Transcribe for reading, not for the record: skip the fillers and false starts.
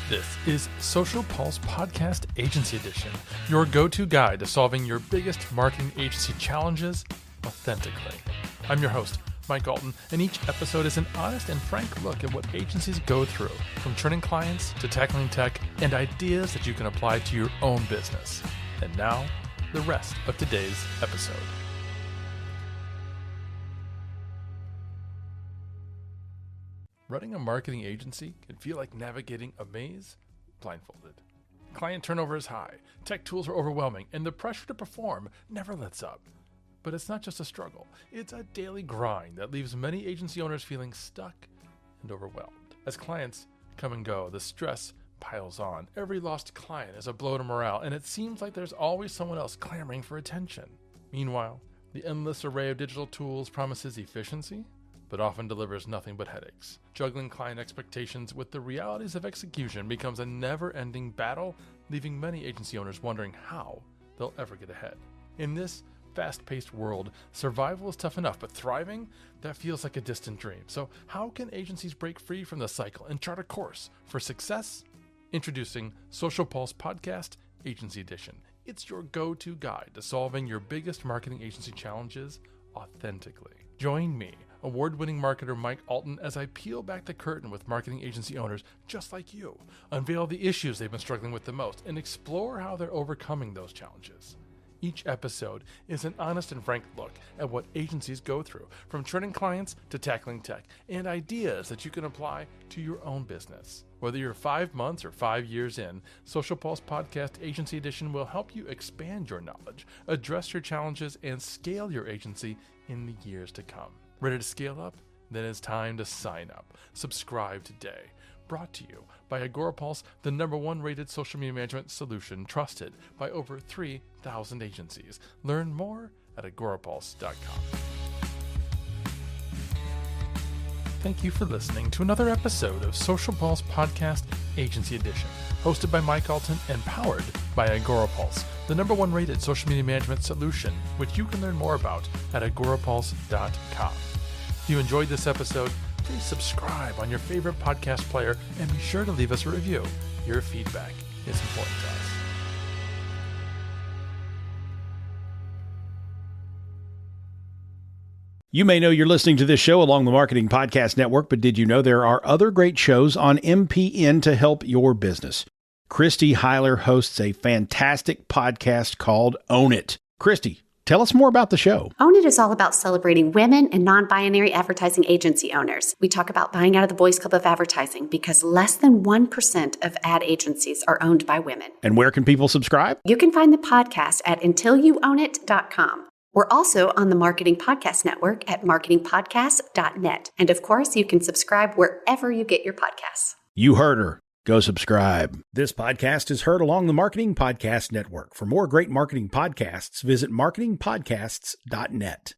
This is Social Pulse Podcast Agency Edition, your go-to guide to solving your biggest marketing agency challenges authentically. I'm your host, Mike Allton, and each episode is an honest and frank look at what agencies go through, from churning clients to tackling tech and ideas that you can apply to your own business. And now, the rest of today's episode. Running a marketing agency can feel like navigating a maze blindfolded. Client turnover is high, tech tools are overwhelming, and the pressure to perform never lets up. But it's not just a struggle, it's a daily grind that leaves many agency owners feeling stuck and overwhelmed. As clients come and go, the stress piles on. Every lost client is a blow to morale, and it seems like there's always someone else clamoring for attention. Meanwhile, the endless array of digital tools promises efficiency, but often delivers nothing but headaches. Juggling client expectations with the realities of execution becomes a never-ending battle, leaving many agency owners wondering how they'll ever get ahead. In this fast-paced world, survival is tough enough, but thriving, that feels like a distant dream. So how can agencies break free from the cycle and chart a course for success? Introducing Social Pulse Podcast Agency Edition. It's your go-to guide to solving your biggest marketing agency challenges authentically. Join me, award-winning marketer Mike Allton, as I peel back the curtain with marketing agency owners just like you, unveil the issues they've been struggling with the most, and explore how they're overcoming those challenges. Each episode is an honest and frank look at what agencies go through, from churning clients to tackling tech, and ideas that you can apply to your own business. Whether you're 5 months or 5 years in, Social Pulse Podcast Agency Edition will help you expand your knowledge, address your challenges, and scale your agency in the years to come. Ready to scale up? Then it's time to sign up. Subscribe today. Brought to you by Agorapulse, the #1 rated social media management solution trusted by over 3,000 agencies. Learn more at agorapulse.com. Thank you for listening to another episode of Social Pulse Podcast Agency Edition, hosted by Mike Allton and powered by Agorapulse, the #1 rated social media management solution, which you can learn more about at agorapulse.com. If you enjoyed this episode, please subscribe on your favorite podcast player and be sure to leave us a review. Your feedback is important to us. You may know you're listening to this show along the Marketing Podcast Network, but did you know there are other great shows on MPN to help your business? Christy Heiler hosts a fantastic podcast called Own It. Christy, tell us more about the show. Own It is all about celebrating women and non-binary advertising agency owners. We talk about buying out of the Boys Club of Advertising because less than 1% of ad agencies are owned by women. And where can people subscribe? You can find the podcast at untilyouownit.com. We're also on the Marketing Podcast Network at marketingpodcast.net. And of course, you can subscribe wherever you get your podcasts. You heard her. Go subscribe. This podcast is heard along the Marketing Podcast Network. For more great marketing podcasts, visit marketingpodcasts.net.